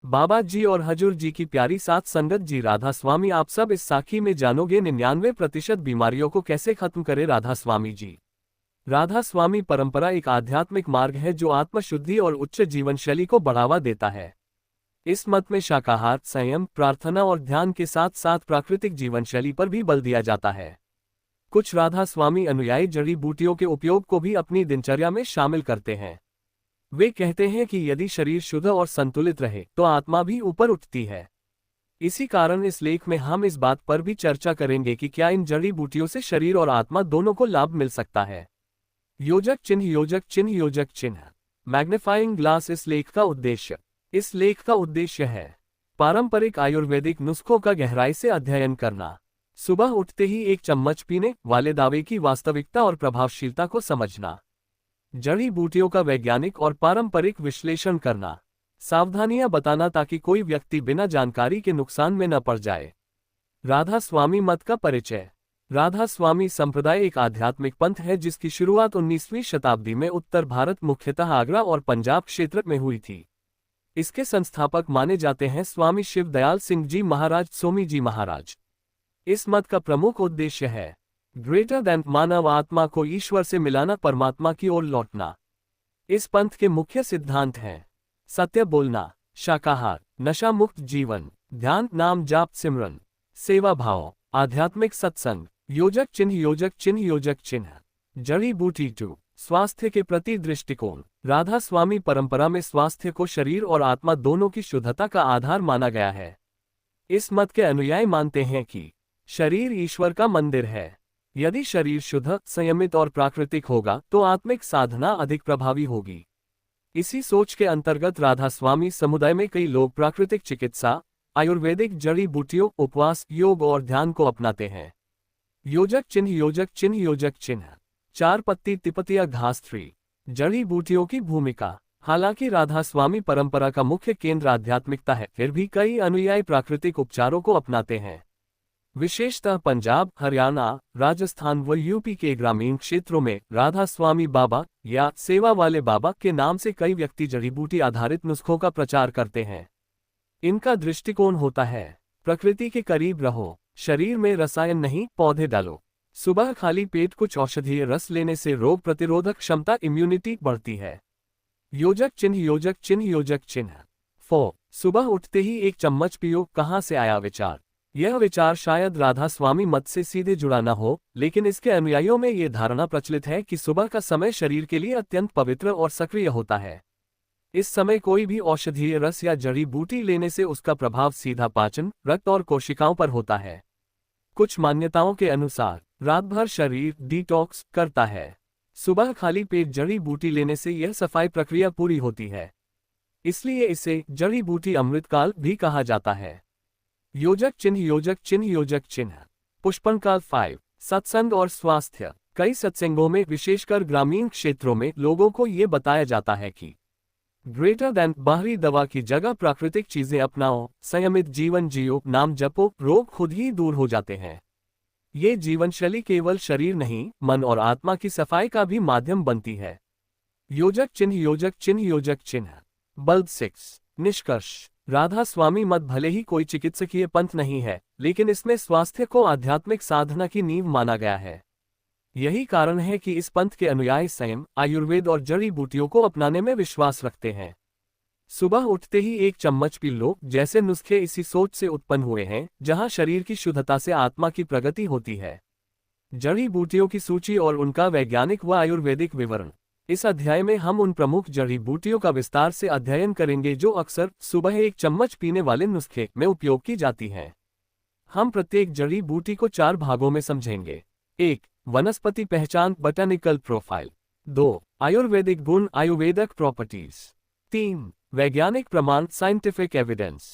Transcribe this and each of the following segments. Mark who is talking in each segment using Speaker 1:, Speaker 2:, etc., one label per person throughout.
Speaker 1: बाबा जी और हजूर जी की प्यारी साथ संगत जी, राधा स्वामी आप सब इस साखी में जानोगे 99% बीमारियों को कैसे खत्म करे राधा स्वामी जी। राधा स्वामी परंपरा एक आध्यात्मिक मार्ग है जो आत्मशुद्धि और उच्च जीवन शैली को बढ़ावा देता है। इस मत में शाकाहार, संयम, प्रार्थना और ध्यान के साथ साथ प्राकृतिक जीवन शैली पर भी बल दिया जाता है। कुछ राधा स्वामी अनुयायी जड़ी बूटियों के उपयोग को भी अपनी दिनचर्या में शामिल करते हैं। वे कहते हैं कि यदि शरीर शुद्ध और संतुलित रहे तो आत्मा भी ऊपर उठती है। इसी कारण इस लेख में हम इस बात पर भी चर्चा करेंगे कि क्या इन जड़ी बूटियों से शरीर और आत्मा दोनों को लाभ मिल सकता है। योजक चिन्ह, योजक चिन्ह, योजक चिन्ह। Magnifying glass. इस लेख का उद्देश्य है पारंपरिक आयुर्वेदिक नुस्खों का गहराई से अध्ययन करना, सुबह उठते ही एक चम्मच पीने वाले दावे की वास्तविकता और प्रभावशीलता को समझना, जड़ी बूटियों का वैज्ञानिक और पारंपरिक विश्लेषण करना, सावधानियां बताना ताकि कोई व्यक्ति बिना जानकारी के नुकसान में न पड़ जाए। राधा स्वामी मत का परिचय। राधा स्वामी संप्रदाय एक आध्यात्मिक पंथ है जिसकी शुरुआत 19वीं शताब्दी में उत्तर भारत, मुख्यतः आगरा और पंजाब क्षेत्र में हुई थी। इसके संस्थापक माने जाते हैं स्वामी शिव दयाल सिंह जी महाराज, सोमी जी महाराज। इस मत का प्रमुख उद्देश्य है ग्रेटर देन, मानव आत्मा को ईश्वर से मिलाना, परमात्मा की ओर लौटना। इस पंथ के मुख्य सिद्धांत हैं सत्य बोलना, शाकाहार, नशा मुक्त जीवन, ध्यान, नाम जाप सिमरन, सेवा भाव, आध्यात्मिक सत्संग। योजक चिन्ह, योजक चिन्ह, योजक चिन्ह। जड़ी बूटी 2। स्वास्थ्य के प्रति दृष्टिकोण। राधा स्वामी परंपरा में स्वास्थ्य को शरीर और आत्मा दोनों की शुद्धता का आधार माना गया है। इस मत के अनुयायी मानते हैं कि शरीर ईश्वर का मंदिर है। यदि शरीर शुद्ध, संयमित और प्राकृतिक होगा तो आत्मिक साधना अधिक प्रभावी होगी। इसी सोच के अंतर्गत राधा स्वामी समुदाय में कई लोग प्राकृतिक चिकित्सा, आयुर्वेदिक जड़ी बूटियों, उपवास, योग और ध्यान को अपनाते हैं। योजक चिन्ह, योजक चिन्ह, योजक चिन्ह। 4 पत्ती तिपतिया घास ट्री। जड़ी बूटियों की भूमिका। हालांकि राधा स्वामी परंपरा का मुख्य केंद्र आध्यात्मिकता है, फिर भी कई अनुयायी प्राकृतिक उपचारों को अपनाते हैं। विशेषतः पंजाब, हरियाणा, राजस्थान व यूपी के ग्रामीण क्षेत्रों में राधा स्वामी बाबा या सेवा वाले बाबा के नाम से कई व्यक्ति जड़ी बूटी आधारित नुस्खों का प्रचार करते हैं। इनका दृष्टिकोण होता है प्रकृति के करीब रहो, शरीर में रसायन नहीं, पौधे डालो। सुबह खाली पेट कुछ औषधीय रस लेने से रोग प्रतिरोधक क्षमता, इम्यूनिटी बढ़ती है। योजक चिन्ह, योजक चिन्ह, योजक चिन्ह। 4। सुबह उठते ही एक चम्मच पियो। कहाँ से आया विचार? यह विचार शायद राधा स्वामी मत से सीधे जुड़ा न हो, लेकिन इसके अनुयायियों में ये धारणा प्रचलित है कि सुबह का समय शरीर के लिए अत्यंत पवित्र और सक्रिय होता है। इस समय कोई भी औषधीय रस या जड़ी बूटी लेने से उसका प्रभाव सीधा पाचन, रक्त और कोशिकाओं पर होता है। कुछ मान्यताओं के अनुसार रात भर शरीर डिटॉक्स करता है। सुबह खाली पेट जड़ी बूटी लेने से यह सफाई प्रक्रिया पूरी होती है, इसलिए इसे जड़ी बूटी अमृतकाल भी कहा जाता है। योजक चिन्ह, योजक चिन्ह, योजक चिन्ह। पुष्पनकाल 5। सत्संग और स्वास्थ्य। कई सत्संगों में, विशेषकर ग्रामीण क्षेत्रों में, लोगों को ये बताया जाता है कि ग्रेटर देन बाहरी दवा की जगह प्राकृतिक चीजें अपनाओ, संयमित जीवन जियो, नाम जपो, रोग खुद ही दूर हो जाते हैं। ये जीवन शैली केवल शरीर नहीं, मन और आत्मा की सफाई का भी माध्यम बनती है। योजक चिन्ह, योजक चिन्ह, योजक चिन्ह। बल्ब 6। निष्कर्ष। राधा स्वामी मत भले ही कोई चिकित्सकीय पंथ नहीं है, लेकिन इसमें स्वास्थ्य को आध्यात्मिक साधना की नींव माना गया है। यही कारण है कि इस पंथ के अनुयायी संयम, आयुर्वेद और जड़ी बूटियों को अपनाने में विश्वास रखते हैं। सुबह उठते ही एक चम्मच पी लो जैसे नुस्खे इसी सोच से उत्पन्न हुए हैं, जहां शरीर की शुद्धता से आत्मा की प्रगति होती है। जड़ी बूटियों की सूची और उनका वैज्ञानिक व आयुर्वेदिक विवरण। इस अध्याय में हम उन प्रमुख जड़ी बूटियों का विस्तार से अध्ययन करेंगे जो अक्सर सुबह एक चम्मच पीने वाले नुस्खे में उपयोग की जाती हैं। हम प्रत्येक जड़ी बूटी को 4 भागों में समझेंगे। 1. वनस्पति पहचान, बॉटैनिकल प्रोफाइल। 2. आयुर्वेदिक गुण, आयुर्वेदिक प्रॉपर्टीज। 3. वैज्ञानिक प्रमाण, साइंटिफिक एविडेंस।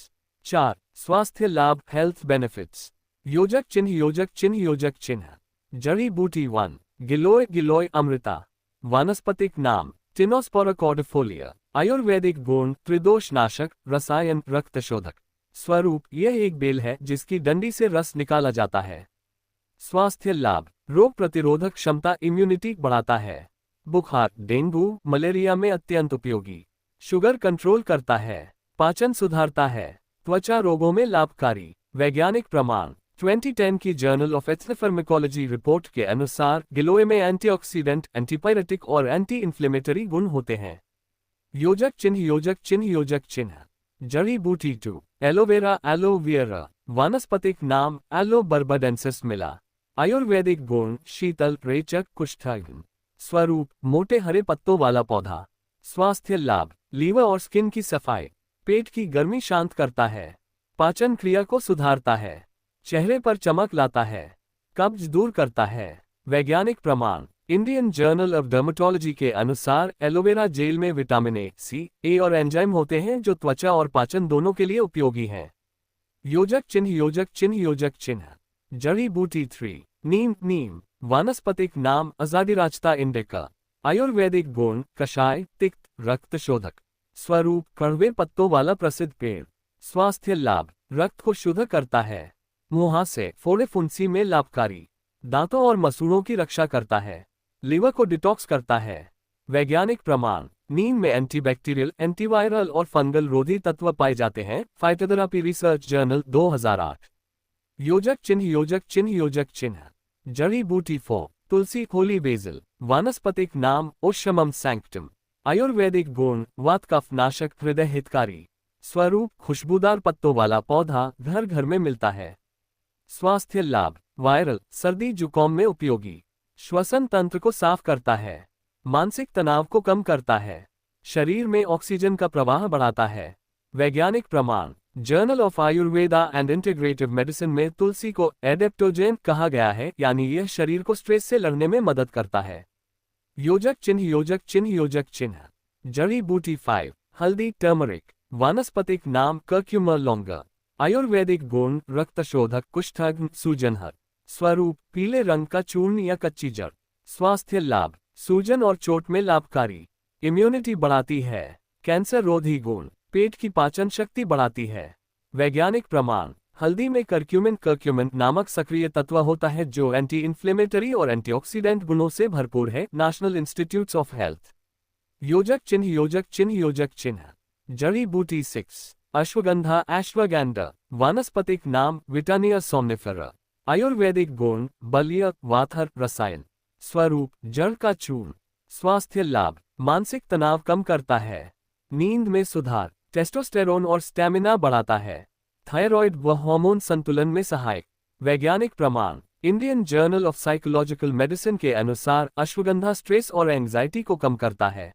Speaker 1: 4. स्वास्थ्य लाभ, हेल्थ बेनिफिट्स। योजक चिन्ह, योजक चिन्ह, योजक चिन्ह। जड़ी बूटी 1। गिलोय, गिलोय अमृता। वानस्पतिक नाम, टिनोस्पोरा कॉर्डिफोलिया। आयुर्वेदिक गुण, त्रिदोष नाशक, रसायन, रक्तशोधक। स्वरूप, यह एक बेल है जिसकी डंडी से रस निकाला जाता है। स्वास्थ्य लाभ, रोग प्रतिरोधक क्षमता, इम्यूनिटी बढ़ाता है। बुखार, डेंगू, मलेरिया में अत्यंत उपयोगी। शुगर कंट्रोल करता है। पाचन सुधारता है, त्वचा रोगों में लाभकारी। वैज्ञानिक प्रमाण। 2010 की जर्नल ऑफ एथनोफार्माकोलॉजी रिपोर्ट के अनुसार गिलोय में एंटीऑक्सीडेंट, एंटीपायरेटिक और एंटी इन्फ्लेमेटरी गुण होते हैं। योजक चिन्ह योजक चिन्ह योजक चिन्ह। जड़ी बूटी 2 एलोवेरा एलोवेरा। वानस्पतिक नाम एलो बर्बाडेंसिस मिला। आयुर्वेदिक गुण शीतल, रेचक, कुष्ठरोग। स्वरूप मोटे हरे पत्तों वाला पौधा। स्वास्थ्य लाभ लीवर और स्किन की सफाई, पेट की गर्मी शांत करता है, पाचन क्रिया को सुधारता है, चेहरे पर चमक लाता है, कब्ज दूर करता है। वैज्ञानिक प्रमाण। इंडियन जर्नल ऑफ डर्मेटोलॉजी के अनुसार एलोवेरा जेल में विटामिन ए, सी, ए और एंजाइम होते हैं जो त्वचा और पाचन दोनों के लिए उपयोगी हैं। योजक चिन्ह योजक चिन्ह योजक चिन्ह। जड़ी बूटी 3 नीम नीम। वानस्पतिक नाम अजाडिराच्ता इंडिका। आयुर्वेदिक गुण कषाय, तिक्त, रक्त शोधक। स्वरूप कड़वे पत्तों वाला प्रसिद्ध पेड़। स्वास्थ्य लाभ रक्त को शुद्ध करता है, मुहासे, फोड़े फुंसी में लाभकारी, दांतों और मसूड़ों की रक्षा करता है, लिवर को डिटॉक्स करता है। वैज्ञानिक प्रमाण। नीम में एंटीबैक्टीरियल, एंटीवायरल और फंगल रोधी तत्व पाए जाते हैं। Phytotherapy research journal 2008। योजक चिन्ह योजक चिन्ह योजक चिन्ह। जड़ी बूटी 4 तुलसी, होली बेसिल। वानस्पतिक नाम ओशमम सैंक्टम। आयुर्वेदिक गुण वात, कफ नाशक, हृदय हितकारी। स्वरूप खुशबूदार पत्तों वाला पौधा, घर घर में मिलता है। स्वास्थ्य लाभ वायरल, सर्दी जुकाम में उपयोगी, श्वसन तंत्र को साफ करता है, मानसिक तनाव को कम करता है, शरीर में ऑक्सीजन का प्रवाह बढ़ाता है। वैज्ञानिक प्रमाण। Journal of Ayurveda and integrative medicine में तुलसी को एडेप्टोजेन कहा गया है, यानी यह शरीर को स्ट्रेस से लड़ने में मदद करता है। योजक चिन्ह योजक चिन्ह योजक चिन्ह। जड़ी बूटी 5 हल्दी, टर्मरिक। वानस्पतिक नाम कर्क्यूमा लॉन्गा। आयुर्वेदिक गुण रक्तशोधक, कुष्ठरोग, सूजनहर। स्वरूप पीले रंग का चूर्ण या कच्ची जड़। स्वास्थ्य लाभ सूजन और चोट में लाभकारी, इम्यूनिटी बढ़ाती है, कैंसर रोधी गुण, पेट की पाचन शक्ति बढ़ाती है। वैज्ञानिक प्रमाण। हल्दी में कर्क्यूमिन नामक सक्रिय तत्व होता है जो एंटी इन्फ्लेमेटरी और एंटीऑक्सीडेंट गुणों से भरपूर है। National institutes of health. योजक चिन्ह योजक चिन्ह योजक चिन्ह। जड़ी बूटी 6 अश्वगंधा, एश्वगैंडा। वानस्पतिक नाम विटानिया सोमनिफेरा। आयुर्वेदिक गुण बलीय, वाथर, रसायन। स्वरूप जड़ का चूर्ण। स्वास्थ्य लाभ मानसिक तनाव कम करता है, नींद में सुधार, टेस्टोस्टेरोन और स्टैमिना बढ़ाता है, थायराइड व हार्मोन संतुलन में सहायक। वैज्ञानिक प्रमाण। Indian journal of psychological medicine के अनुसार अश्वगंधा स्ट्रेस और एंजाइटी को कम करता है।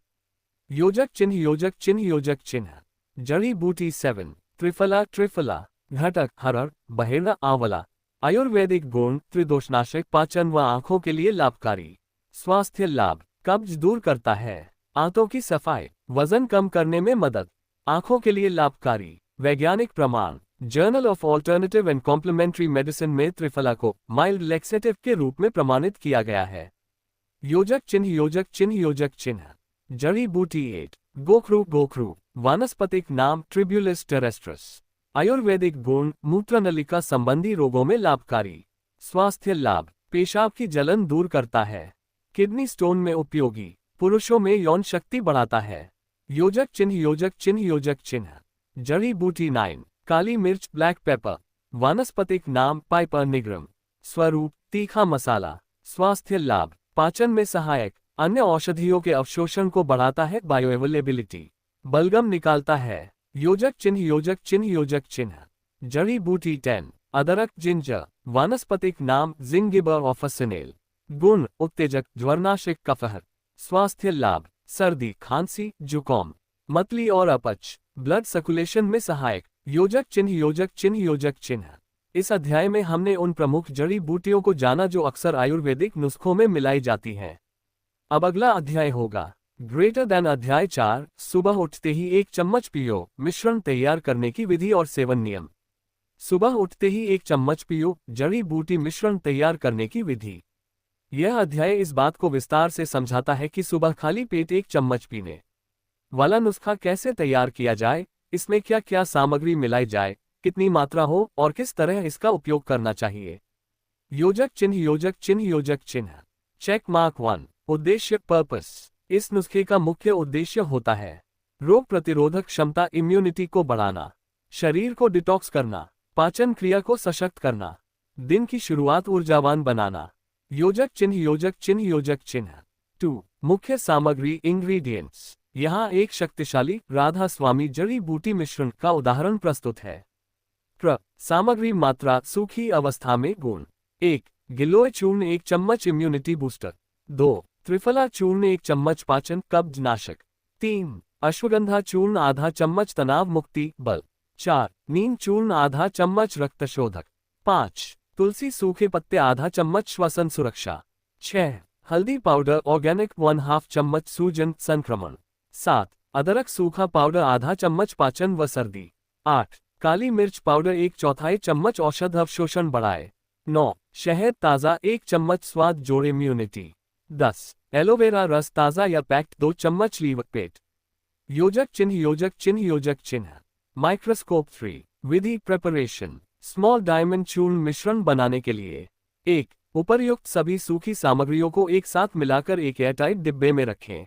Speaker 1: योजक चिन्ह योजक चिन्ह योजक चिन्ह। जड़ी बूटी 7 त्रिफला त्रिफला। घटक हरड़, बहेड़ा, आंवला। आयुर्वेदिक गुण त्रिदोषनाशक, पाचन व आंखों के लिए लाभकारी। स्वास्थ्य लाभ कब्ज दूर करता है, आंतों की सफाई, वजन कम करने में मदद, आंखों के लिए लाभकारी। वैज्ञानिक प्रमाण। Journal of alternative and complementary medicine में त्रिफला को माइल्ड लैक्सेटिव के रूप में प्रमाणित किया गया है। योजक चिन्ह योजक चिन्ह योजक चिन्ह। जड़ी बूटी 8 गोखरू गोखरू। वानस्पतिक नाम ट्रिब्यूलिस टेरेस्ट्रस। आयुर्वेदिक गुण मूत्रनलिका संबंधी रोगों में लाभकारी। स्वास्थ्य लाभ पेशाब की जलन दूर करता है, किडनी स्टोन में उपयोगी, पुरुषों में यौन शक्ति बढ़ाता है। योजक चिन्ह योजक चिन्ह योजक चिन्ह। जड़ी बूटी 9 काली मिर्च, ब्लैक पेपर। वानस्पतिक नाम पाइपर निग्रम। स्वरूप तीखा मसाला। स्वास्थ्य लाभ पाचन में सहायक, अन्य औषधियों के अवशोषण को बढ़ाता है, बायोअवेलेबिलिटी, बलगम निकालता है। योजक चिन्ह योजक चिन्ह योजक चिन्ह। जड़ी बूटी 10 अदरक जिंजर। वानस्पतिक नाम जिंगिबर ऑफिसिनेल। गुण उत्तेजक, ज्वरनाशक, कफहर। स्वास्थ्य लाभ सर्दी, खांसी, जुकाम, मतली और अपच, ब्लड सर्कुलेशन में सहायक। योजक चिन्ह योजक चिन्ह योजक चिन्ह। इस अध्याय में हमने उन प्रमुख जड़ी बूटियों को जाना जो अक्सर आयुर्वेदिक नुस्खों में मिलाई जाती हैं। अब अगला अध्याय होगा ग्रेटर देन अध्याय 4 सुबह उठते ही 1 चम्मच पियो। मिश्रण तैयार करने की विधि और सेवन नियम। सुबह उठते ही 1 चम्मच पियो जड़ी बूटी मिश्रण तैयार करने की विधि। यह अध्याय इस बात को विस्तार से समझाता है कि सुबह खाली पेट 1 चम्मच पीने वाला नुस्खा कैसे तैयार किया जाए, इसमें क्या क्या सामग्री मिलाई जाए, कितनी मात्रा हो और किस तरह इसका उपयोग करना चाहिए। योजक चिन्ह योजक चिन्ह योजक चिन्ह। चेक मार्क 1 उद्देश्य पर्पस। इस नुस्खे का मुख्य उद्देश्य होता है रोग प्रतिरोधक क्षमता इम्यूनिटी को बढ़ाना, शरीर को डिटॉक्स करना, पाचन क्रिया को सशक्त करना, दिन की शुरुआत ऊर्जावान बनाना। योजक चिन्ह योजक चिन्ह योजक चिन्ह 2 मुख्य सामग्री इंग्रेडिएंट्स। यहाँ एक शक्तिशाली राधा स्वामी जड़ी बूटी मिश्रण का उदाहरण प्रस्तुत है। सामग्री मात्रा सूखी अवस्था में गुण 1 गिलोय चूर्ण 1 चम्मच इम्यूनिटी बूस्टर। 2 त्रिफला चूर्ण 1 चम्मच पाचन कब्ज नाशक। 3 अश्वगंधा चूर्ण आधा चम्मच तनाव मुक्ति बल। 4 नीम चूर्ण आधा चम्मच रक्तशोधक। 5 तुलसी सूखे पत्ते आधा चम्मच श्वसन सुरक्षा। 6 हल्दी पाउडर ऑर्गेनिक 1/2 चम्मच सूजन संक्रमण। 7 अदरक सूखा पाउडर आधा चम्मच पाचन व सर्दी। 8 काली मिर्च पाउडर 1/4 चम्मच औषध अवशोषण बढ़ाए। 9 शहद ताज़ा 1 चम्मच स्वाद जोड़ इम्यूनिटी। 10 एलोवेरा रस ताज़ा या पैक्ड 2 चम्मच लीवर पेट। योजक चिन्ह योजक चिन्ह योजक चिन्ह माइक्रोस्कोप 3 विधि प्रिपरेशन। स्मॉल डायमंड चूर्ण मिश्रण बनाने के लिए 1 उपर्युक्त सभी सूखी सामग्रियों को एक साथ मिलाकर एक एयरटाइट डिब्बे में रखें।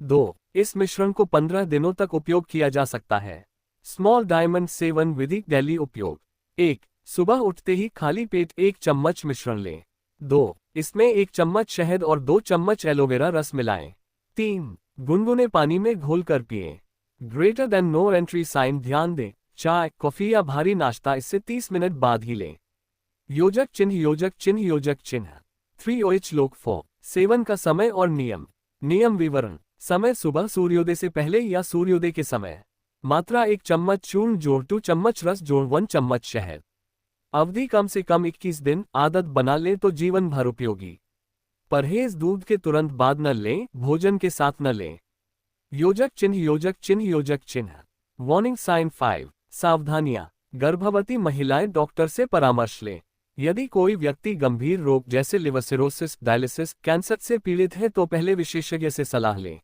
Speaker 1: 2 इस मिश्रण को 15 दिनों तक उपयोग किया जा सकता है। स्मॉल डायमंड सेवन विधि डेली उपयोग। 1 सुबह उठते ही खाली पेट 1 चम्मच मिश्रण लें। 2 इसमें 1 चम्मच शहद और 2 चम्मच एलोवेरा रस मिलाएं। 3 गुनगुने पानी में घोलकर पिएं। Greater than no entry sign ध्यान दें, चाय कॉफी या भारी नाश्ता इससे 30 मिनट बाद ही लें। योजक चिन्ह योजक चिन्ह योजक चिन्ह 3OH लोक 4 सेवन का समय और नियम। नियम विवरण। समय सुबह सूर्योदय से पहले या सूर्योदय के समय। मात्रा 1 चम्मच चूर्ण जोड़ 2 चम्मच रस जोड़ 1 चम्मच शहद। अवधि कम से कम 21 दिन। आदत बना लें तो जीवन भर उपयोगी। परहेज दूध के तुरंत बाद न लें, भोजन के साथ न लें। योजक चिन्ह योजक चिन्ह योजक चिन्ह वार्निंग साइन 5 सावधानियां। गर्भवती महिलाएं डॉक्टर से परामर्श लें। यदि कोई व्यक्ति गंभीर रोग जैसे लिवर सिरोसिस, डायलिसिस, कैंसर से पीड़ित है तो पहले विशेषज्ञ से सलाह लें।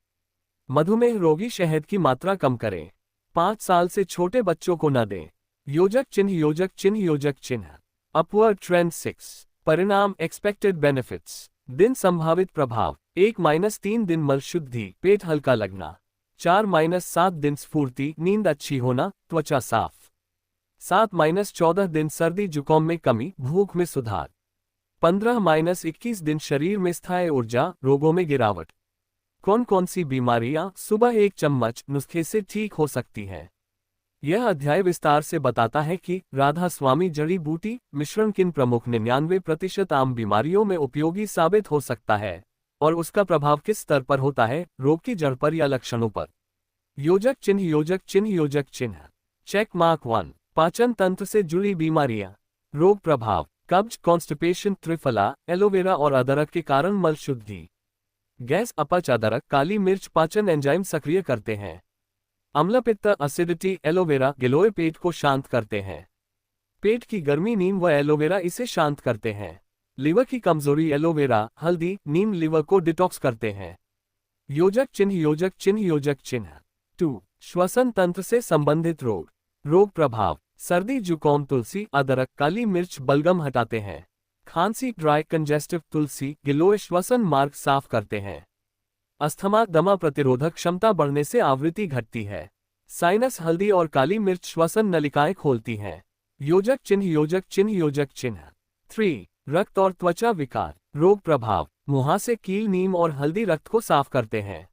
Speaker 1: मधुमेह रोगी शहद की मात्रा कम करें। 5 साल से छोटे बच्चों को न दें। योजक चिन्ह योजक चिन्ह योजक चिन्ह अपवर्ड ट्रेंड 6 परिणाम एक्सपेक्टेड बेनिफिट्स। दिन संभावित प्रभाव 1-3 दिन मल शुद्धि, पेट हल्का लगना। 4-7 दिन स्फूर्ति, नींद अच्छी होना, त्वचा साफ। 7-14 दिन सर्दी जुकाम में कमी, भूख में सुधार। 15-21 दिन शरीर में स्थायी ऊर्जा, रोगों में गिरावट। कौन कौन सी बीमारियां सुबह 1 चम्मच नुस्खे से ठीक हो सकती हैं? यह अध्याय विस्तार से बताता है कि राधा स्वामी जड़ी बूटी मिश्रण किन प्रमुख 99% आम बीमारियों में उपयोगी साबित हो सकता है और उसका प्रभाव किस स्तर पर होता है, रोग की जड़ पर या लक्षणों पर। योजक चिन्ह योजक चिन्ह योजक चिन्ह चेक मार्क 1 पाचन तंत्र से जुड़ी बीमारियां। रोग प्रभाव कब्ज, कॉन्स्टिपेशन, त्रिफला, एलोवेरा और अदरक के कारण मल शुद्धि। गैस, अपच, अदरक, काली मिर्च पाचन एंजाइम सक्रिय करते हैं। अम्लपित्त, एसिडिटी, एलोवेरा गिलोय पेट को शांत करते हैं। पेट की गर्मी, नीम व एलोवेरा इसे शांत करते हैं। लिवर की कमजोरी, एलोवेरा, हल्दी, नीम लिवर को डिटॉक्स करते हैं। योजक चिन्ह योजक चिन्ह योजक चिन्ह 2 श्वसन तंत्र से संबंधित रोग। रोग प्रभाव सर्दी जुकाम, तुलसी, अदरक, काली मिर्च बलगम हटाते हैं। खांसी, ड्राई कंजेस्टिव, तुलसी, गिलोय श्वसन मार्ग साफ करते हैं। अस्थमा, दमा प्रतिरोधक क्षमता बढ़ने से आवृत्ति घटती है। साइनस, हल्दी और काली मिर्च श्वसन नलिकाएं खोलती हैं। योजक चिन्ह योजक चिन्ह योजक चिन्ह 3 रक्त और त्वचा विकार। रोग प्रभाव मुहासे, कील, नीम और हल्दी रक्त को साफ करते हैं।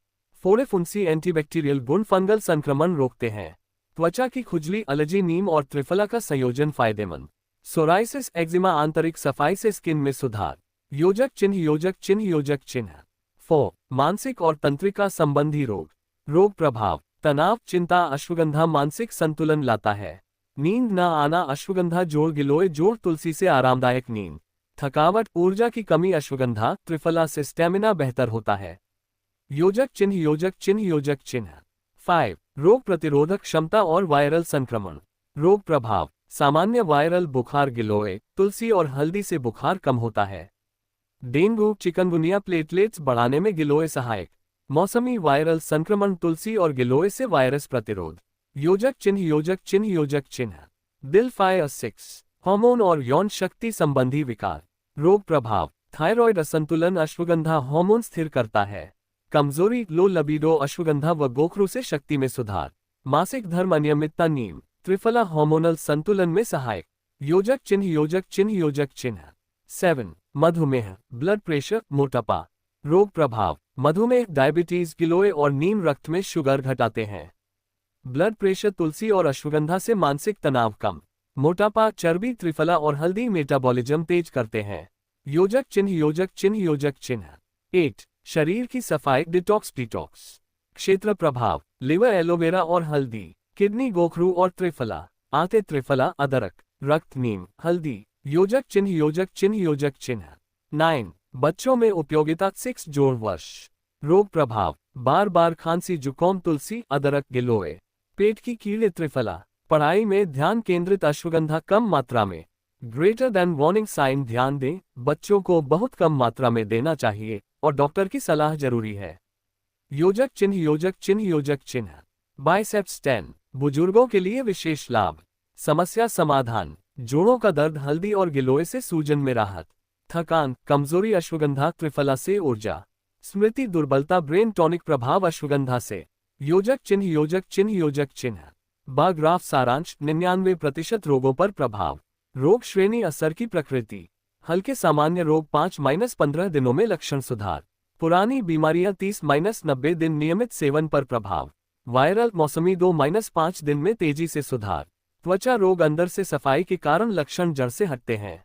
Speaker 1: फोड़े, फुंसी, एंटीबैक्टीरियल गुण फंगल संक्रमण रोकते हैं। त्वचा की खुजली, एलर्जी, नीम और त्रिफला का संयोजन फायदेमंद। सोराइसिस, एक्जिमा, आंतरिक सफाई से स्किन में सुधार। योजक चिन्ह योजक चिन्ह योजक चिन्ह 4 मानसिक और तंत्रिका संबंधी रोग। रोग प्रभाव तनाव, चिंता, अश्वगंधा मानसिक संतुलन लाता है। नींद न आना, अश्वगंधा जोड़ गिलोय जोड़ तुलसी से आरामदायक नींद। थकावट, ऊर्जा की कमी, अश्वगंधा, त्रिफला से स्टेमिना बेहतर होता है। योजक चिन्ह योजक चिन्ह योजक चिन्ह 5 रोग प्रतिरोधक क्षमता और वायरल संक्रमण। रोग प्रभाव सामान्य वायरल बुखार, गिलोय, तुलसी और हल्दी से बुखार कम होता है। डेंगू, चिकनगुनिया, प्लेटलेट्स बढ़ाने में गिलोय सहायक। मौसमी वायरल संक्रमण, तुलसी और गिलोय से वायरस प्रतिरोध। योजक चिन्ह योजक चिन्ह योजक चिन्ह दिल 5-6 हार्मोन और यौन शक्ति संबंधी विकार। रोग प्रभाव थायराइड असंतुलन, अश्वगंधा हार्मोन स्थिर करता है। कमजोरी, लो लबीडो, अश्वगंधा व गोखरू से शक्ति में सुधार। मासिक धर्म, अनियमितता, नीम, त्रिफला हार्मोनल संतुलन में सहायक। योजक चिन्ह, योजक चिन्ह, योजक चिन्ह। 7 मधुमेह, ब्लड प्रेशर, मोटापा। रोग प्रभाव, मधुमेह, डायबिटीज, गिलोय और नीम रक्त में शुगर घटाते हैं। ब्लड प्रेशर, तुलसी और अश्वगंधा से मानसिक तनाव कम। मोटापा, चर्बी, त्रिफला और हल्दी मेटाबॉलिज्म तेज करते हैं। योजक चिन्ह, योजक चिन्ह, योजक चिन्ह। 8 शरीर की सफाई, डिटॉक्स, डिटॉक्स। क्षेत्र प्रभाव, लिवर, एलोवेरा और हल्दी। किडनी, गोखरू और त्रिफला। आंतें, त्रिफला, अदरक। रक्त, नीम, हल्दी। योजक चिन्ह, योजक चिन्ह, योजक चिन्ह। 9 बच्चों में उपयोगिता, 6 जोड़ वर्ष। रोग प्रभाव, बार बार खांसी, जुकाम, तुलसी, अदरक, गिलोय। पेट की कीड़े, त्रिफला। पढ़ाई में ध्यान केंद्रित, अश्वगंधा कम मात्रा में। ग्रेटर देन वार्निंग साइन, ध्यान दें, बच्चों को बहुत कम मात्रा में देना चाहिए और डॉक्टर की सलाह जरूरी है। योजक चिन्ह, योजक चिन्ह, योजक चिन्ह। बाइसेप्स 10 बुजुर्गों के लिए विशेष लाभ। समस्या समाधान, जोड़ों का दर्द, हल्दी और गिलोय से सूजन में राहत। थकान, कमजोरी, अश्वगंधा, त्रिफला से ऊर्जा। स्मृति, दुर्बलता, ब्रेन टॉनिक, प्रभाव, अश्वगंधा से। योजक चिन्ह, योजक चिन्ह, योजक चिन्ह। बाग्राफ सारांश, 99% रोगों पर प्रभाव। रोग श्रेणी, असर की प्रकृति। हल्के सामान्य रोग 5-15 दिनों में लक्षण सुधार। पुरानी बीमारियां 30-90 दिन नियमित सेवन पर प्रभाव। वायरल, मौसमी 2-5 दिन में तेजी से सुधार। त्वचा रोग, अंदर से सफाई के कारण लक्षण जड़ से हटते हैं।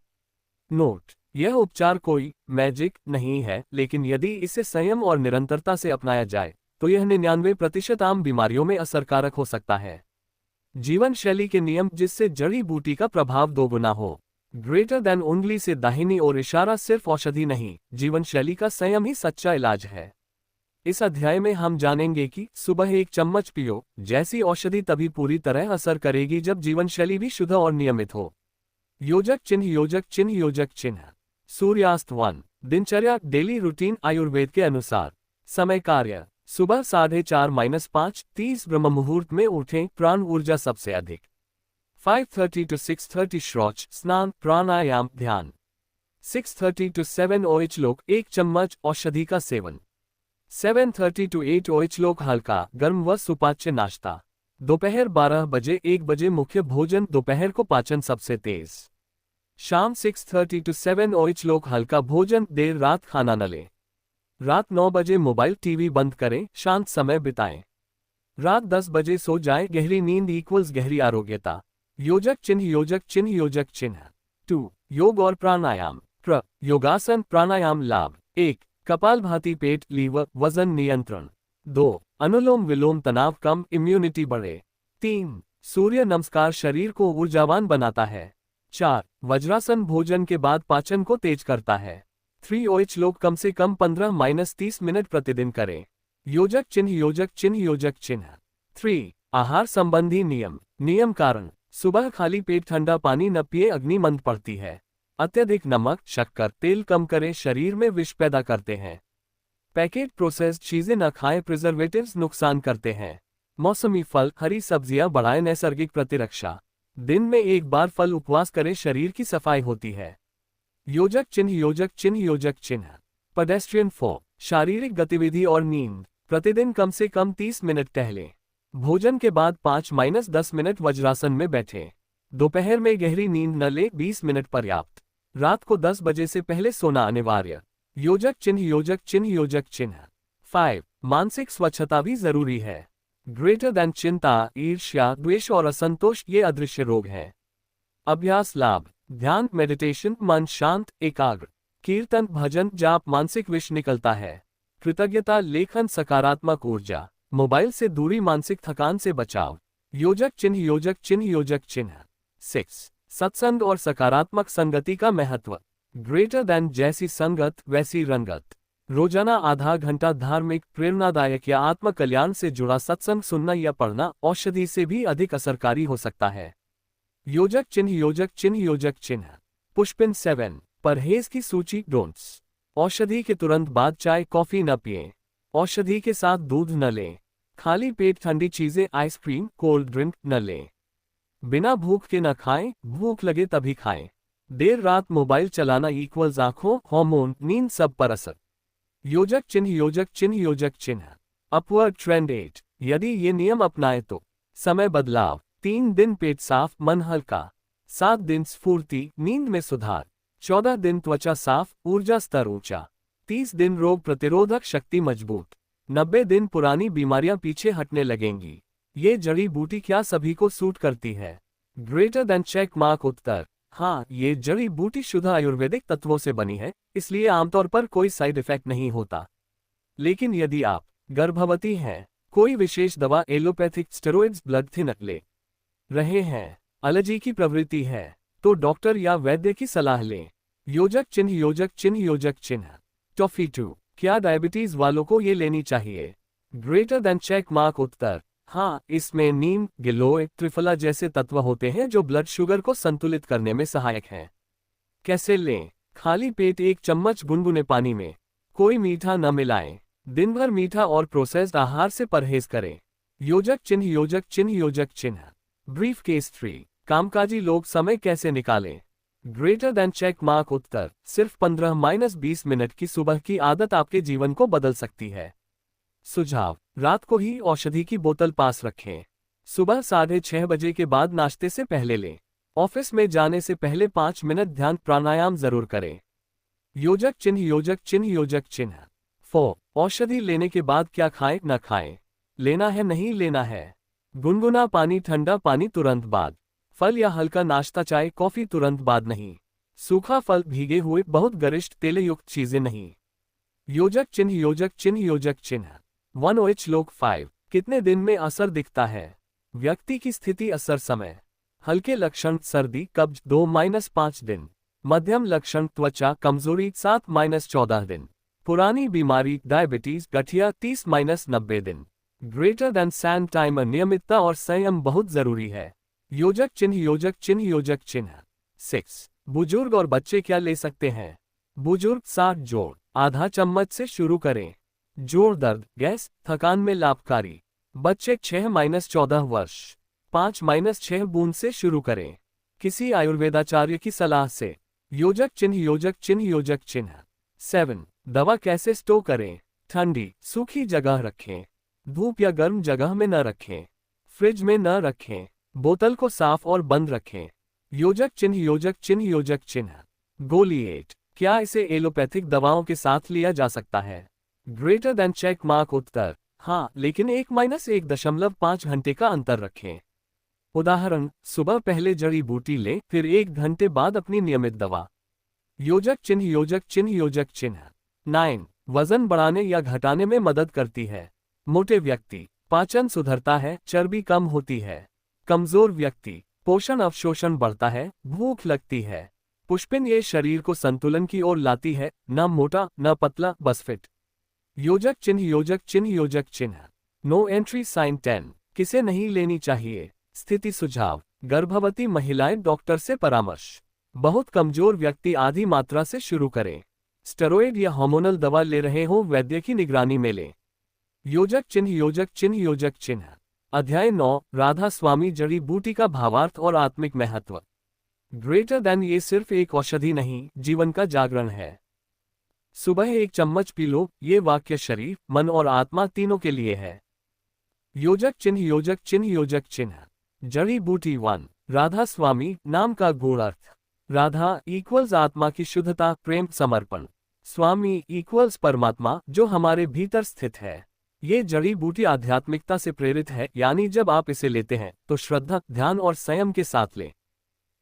Speaker 1: नोट, यह उपचार कोई मैजिक नहीं है, लेकिन यदि इसे संयम और निरंतरता से अपनाया जाए तो यह 99% आम बीमारियों में असरकारक हो सकता है। जीवन शैली के नियम, जिससे जड़ी बूटी का प्रभाव दोगुना हो। ग्रेटर देन उंगली से दाहिनी ओर इशारा सिर्फ औषधि नहीं, जीवन शैली का संयम ही सच्चा इलाज है। इस अध्याय में हम जानेंगे कि सुबह 1 चम्मच पियो जैसी औषधि तभी पूरी तरह असर करेगी जब जीवन शैली भी शुद्ध और नियमित हो। योजक चिन्ह, योजक चिन्ह, योजक चिन्ह। सूर्यास्त 1 दिनचर्या, डेली रूटीन, आयुर्वेद के अनुसार। समय, कार्य, सुबह 4:30 30 ब्रह्म मुहूर्त में उठें, प्राण ऊर्जा सबसे अधिक। 5:30 to 6:30 शौच, स्नान, प्राणायाम, ध्यान। 6:30 to 7 ओएचलोक, 1 चम्मच औषधि का सेवन। 7:30 to 8 ओएचलोक, हल्का गर्म व सुपाच्य नाश्ता। दोपहर 12 बजे 1 बजे मुख्य भोजन, दोपहर को पाचन सबसे तेज। शाम 6:30 to 7 ओएचलोक, हल्का भोजन, देर रात खाना न लें। रात 9 बजे मोबाइल टीवी बंद करें, शांत समय बिताएं। रात 10 बजे सो जाएं, गहरी नींद इक्वल्स गहरी आरोग्यता। योजक चिन्ह, योजक चिन्ह, योजक चिन्ह। 2 योग और प्राणायाम। योगासन, प्राणायाम लाभ। 1 कपालभाति, पेट, लीवर, वजन नियंत्रण। 2 अनुलोम विलोम, तनाव कम, इम्यूनिटी बढ़े। 3 सूर्य नमस्कार, शरीर को ऊर्जावान बनाता है। 4 वज्रासन, भोजन के बाद पाचन को तेज करता है। 3 ओएचलोक, कम से कम 15-30 मिनट प्रतिदिन करें। योजक चिन्ह, योजक चिन्ह, योजक चिन्ह। 3 आहार संबंधी नियम। नियम कारण, सुबह खाली पेट ठंडा पानी न पिए, अग्नि मंद पड़ती है। अत्यधिक नमक, शक्कर, तेल कम करें, शरीर में विष पैदा करते हैं। पैकेट प्रोसेस्ड चीजें न खाएं, प्रिजर्वेटिव्स नुकसान करते हैं। मौसमी फल, हरी सब्जियां बढ़ाएं नैसर्गिक प्रतिरक्षा। दिन में 1 बार फल, उपवास करें, शरीर की सफाई होती है। योजक चिन्ह, योजक चिन्ह, योजक चिन्ह। पेडेस्ट्रियन 4 शारीरिक गतिविधि और नींद। प्रतिदिन कम से कम 30 मिनट टहलें। भोजन के बाद 5-10 मिनट वज्रासन में बैठें। दोपहर में गहरी नींद न लें, 20 मिनट पर्याप्त। रात को 10 बजे से पहले सोना अनिवार्य। योजक चिन्ह, योजक चिन्ह, योजक चिन्ह। 5 मानसिक स्वच्छता भी जरूरी है। ग्रेटर देन चिंता, ईर्ष्या, द्वेष और असंतोष, ये अदृश्य रोग हैं। अभ्यास लाभ। ध्यान, मेडिटेशन, मन शांत, एकाग्र। कीर्तन, भजन, जाप, मानसिक विष निकलता है। कृतज्ञता, लेखन, सकारात्मक ऊर्जा। मोबाइल से दूरी, मानसिक थकान से बचाव। योजक चिन्ह, योजक चिन्ह, योजक चिन्ह। 6 सत्संग और सकारात्मक संगति का महत्व। ग्रेटर देन जैसी संगत वैसी रंगत। रोजाना आधा घंटा धार्मिक, प्रेरणादायक या आत्म कल्याण से जुड़ा सत्संग सुनना या पढ़ना औषधि से भी अधिक असरकारी हो सकता है। योजक चिन्ह, योजक चिन्ह, योजक चिन्ह। पुष्पिन 7 परहेज की सूची, डोंट्स। औषधि के तुरंत बाद चाय, कॉफी न पिएं। औषधि के साथ दूध न लें। खाली पेट ठंडी चीजें, आइसक्रीम, कोल्ड ड्रिंक न लें। बिना भूख के न खाएं, भूख लगे तभी खाएं। देर रात मोबाइल चलाना इक्वल्स आंखों, हार्मोन, नींद सब पर असर। योजक चिन्ह योजक चिन्ह योजक चिन्ह। Upward trend 8। यदि ये नियम अपनाए तो समय बदलाव। 3 दिन पेट साफ मन हल्का। 7 दिन स्फूर्ति नींद में सुधार। 14 दिन त्वचा साफ ऊर्जा स्तर ऊंचा। 30 दिन रोग प्रतिरोधक शक्ति मजबूत। 90 दिन पुरानी बीमारियां पीछे हटने लगेंगी। ये जड़ी बूटी क्या सभी को सूट करती है? ग्रेटर देन चेक मार्क उत्तर। हाँ, ये जड़ी बूटी शुद्ध आयुर्वेदिक तत्वों से बनी है, इसलिए आमतौर पर कोई साइड इफेक्ट नहीं होता। लेकिन यदि आप गर्भवती हैं, कोई विशेष दवा एलोपैथिक स्टेरॉइड्स ब्लड थिनर ले रहे हैं, एलर्जी की प्रवृत्ति है, तो डॉक्टर या वैद्य की सलाह लें। योजक चिन्ह योजक चिन्ह योजक चिन्ह। टॉफी 2। क्या डायबिटीज वालों को ये लेनी चाहिए? ग्रेटर देन चेक मार्क उत्तर। हाँ, इसमें नीम गिलोय त्रिफला जैसे तत्व होते हैं जो ब्लड शुगर को संतुलित करने में सहायक हैं। कैसे लें? खाली पेट 1 चम्मच गुनगुने पानी में। कोई मीठा न मिलाएं। दिन भर मीठा और प्रोसेस्ड आहार से परहेज करें। योजक चिन्ह योजक चिन्ह योजक चिन्ह। Brief case 3। कामकाजी लोग समय कैसे निकालें? ग्रेटर देन चेक मार्क उत्तर। सिर्फ 15-20 मिनट की सुबह की आदत आपके जीवन को बदल सकती है। सुझाव। रात को ही औषधि की बोतल पास रखें। सुबह 6:30 बजे के बाद नाश्ते से पहले लें। ऑफिस में जाने से पहले 5 मिनट ध्यान प्राणायाम जरूर करें। योजक चिन्ह योजक चिन्ह योजक चिन्ह। 4। औषधि लेने के बाद क्या खाएं न खाएं? लेना है नहीं लेना है? गुनगुना पानी ठंडा पानी तुरंत बाद। फल या हल्का नाश्ता चाय कॉफी तुरंत बाद नहीं। सूखा फल भीगे हुए बहुत गरिष्ठ तेलयुक्त चीजें नहीं। योजक चिन्ह योजक चिन्ह योजक चिन्ह। 1OH लोग 5। कितने दिन में असर दिखता है? व्यक्ति की स्थिति असर समय। हल्के लक्षण सर्दी कब्ज 2-5 दिन। मध्यम लक्षण त्वचा कमजोरी 7-14 दिन। पुरानी बीमारी डायबिटीज गठिया 30-90 दिन। ग्रेटर देन सैंड टाइमर नियमितता और संयम बहुत जरूरी है। योजक चिन्ह योजक चिन्ह योजक चिन्ह। 6। बुजुर्ग और बच्चे क्या ले सकते हैं? बुजुर्ग 60 जोड़ आधा चम्मच से शुरू करें। जोड़ दर्द गैस थकान में लाभकारी। बच्चे 6-14 वर्ष 5-6 बूंद से शुरू करें। किसी आयुर्वेदाचार्य की सलाह से। योजक चिन्ह योजक चिन्ह योजक चिन्ह। 7। दवा कैसे स्टोर करें? ठंडी सूखी जगह रखें। धूप या गर्म जगह में न रखें। फ्रिज में न रखें। बोतल को साफ और बंद रखें। योजक चिन्ह योजक चिन्ह योजक चिन्ह। गोली 8। क्या इसे एलोपैथिक दवाओं के साथ लिया जा सकता है? ग्रेटर देन चेक मार्क उत्तर। हाँ, लेकिन 1-1.5 घंटे का अंतर रखें। उदाहरण, सुबह पहले जड़ी बूटी लें, फिर 1 घंटे बाद अपनी नियमित दवा। योजक चिन्ह योजक चिन्ह योजक चिन्ह। 9। वजन बढ़ाने या घटाने में मदद करती है। मोटे व्यक्ति पाचन सुधरता है, चर्बी कम होती है। कमजोर व्यक्ति पोषण अवशोषण बढ़ता है, भूख लगती है। पुष्पिन ये शरीर को संतुलन की ओर लाती है, न मोटा न पतला बस फिट। योजक चिन्ह योजक चिन्ह योजक चिन्ह। No entry sign 10। किसे नहीं लेनी चाहिए? स्थिति सुझाव। गर्भवती महिलाएं डॉक्टर से परामर्श। बहुत कमजोर व्यक्ति आधी मात्रा से शुरू करें। स्टेरॉइड या हार्मोनल दवा ले रहे हो वैद्य की निगरानी में लें। योजक चिन्ह योजक चिन्ह योजक चिन्ह। अध्याय 9। राधा स्वामी जड़ी बूटी का भावार्थ और आत्मिक महत्व। ग्रेटर देन ये सिर्फ एक औषधि नहीं, जीवन का जागरण है। सुबह 1 चम्मच पी लो, ये वाक्य शरीर मन और आत्मा तीनों के लिए है। योजक चिन्ह योजक चिन्ह योजक चिन्ह। जड़ी बूटी 1। राधा स्वामी नाम का गूढ़ अर्थ। राधा इक्वल्स आत्मा की शुद्धता प्रेम समर्पण। स्वामी इक्वल्स परमात्मा जो हमारे भीतर स्थित है। ये जड़ी बूटी आध्यात्मिकता से प्रेरित है, यानी जब आप इसे लेते हैं तो श्रद्धा ध्यान और संयम के साथ लें।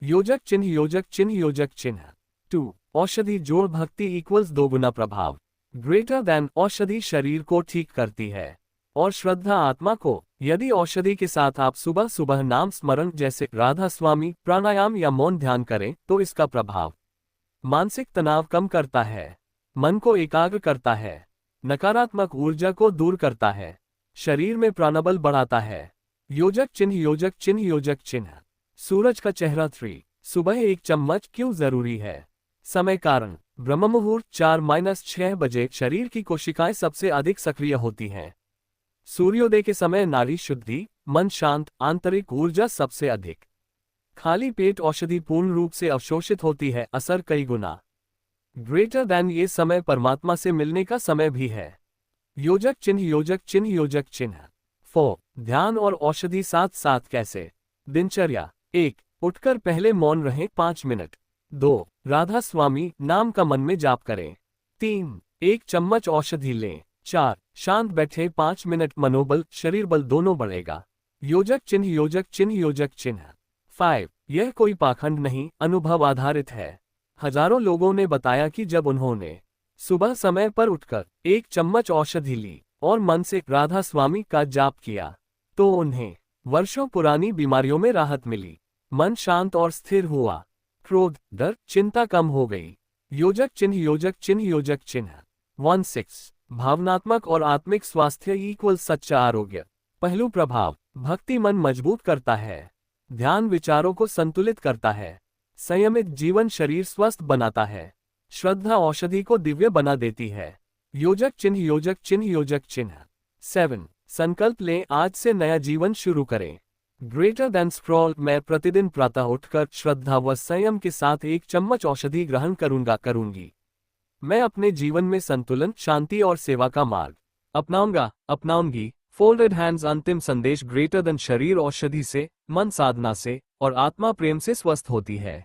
Speaker 1: योजक चिन्ह योजक चिन्ह योजक चिन्ह। 2। औषधि जोड़ भक्ति इक्वल्स 2 गुना प्रभाव। ग्रेटर देन औषधि शरीर को ठीक करती है और श्रद्धा आत्मा को। यदि औषधि के साथ आप सुबह सुबह नाम स्मरण जैसे राधा स्वामी प्राणायाम या मौन ध्यान करें तो इसका प्रभाव मानसिक तनाव कम करता है, मन को एकाग्र करता है, नकारात्मक ऊर्जा को दूर करता है, शरीर में प्राणबल बढ़ाता है। योजक चिन्ह योजक चिन्ह योजक चिन्ह। सूरज का चेहरा 3। सुबह 1 चम्मच क्यों जरूरी है? समय कारण। ब्रह्म मुहूर्त 4-6 बजे शरीर की कोशिकाएं सबसे अधिक सक्रिय होती हैं। सूर्योदय के समय नाड़ी शुद्धि मन शांत आंतरिक ऊर्जा सबसे अधिक। खाली पेट औषधि पूर्ण रूप से अवशोषित होती है, असर कई गुना। ग्रेटर देन ये समय परमात्मा से मिलने का समय भी है। योजक चिन्ह योजक चिन्ह योजक चिन्ह। 4 ध्यान और औषधि साथ साथ कैसे। दिनचर्या। 1 उठकर पहले मौन रहें 5 मिनट। 2 राधा स्वामी नाम का मन में जाप करें। 3 1 चम्मच औषधि लें। 4 शांत बैठे 5 मिनट, मनोबल शरीर बल दोनों बढ़ेगा। योजक चिन्ह योजक चिन्ह योजक चिन्ह। 5 यह कोई पाखंड नहीं, अनुभव आधारित है। हजारों लोगों ने बताया कि जब उन्होंने सुबह समय पर उठकर 1 चम्मच औषधि ली और मन से राधा स्वामी का जाप किया तो उन्हें वर्षों पुरानी बीमारियों में राहत मिली। मन शांत और स्थिर हुआ। क्रोध, डर, चिंता कम हो गई। योजक चिन्ह योजक चिन्ह योजक चिन्ह। 16 भावनात्मक और आत्मिक स्वास्थ्य इक्वल सच्चा आरोग्य। पहलू प्रभाव। भक्ति मन मजबूत करता है। ध्यान विचारों को संतुलित करता है। संयमित जीवन शरीर स्वस्थ बनाता है। श्रद्धा औषधि को दिव्य बना देती है। योजक चिन्ह योजक चिन्ह योजक चिन्ह। 7 संकल्प लें, आज से नया जीवन शुरू करें। Greater than scroll. मैं प्रतिदिन प्रातः उठकर श्रद्धा व संयम के साथ 1 चम्मच औषधि ग्रहण करूंगी। मैं अपने जीवन में संतुलन, शांति और सेवा का मार्ग अपनाऊंगी। Folded hands. अंतिम संदेश। ग्रेटर देन शरीर औषधि से, मन साधना से और आत्मा प्रेम से स्वस्थ होती है।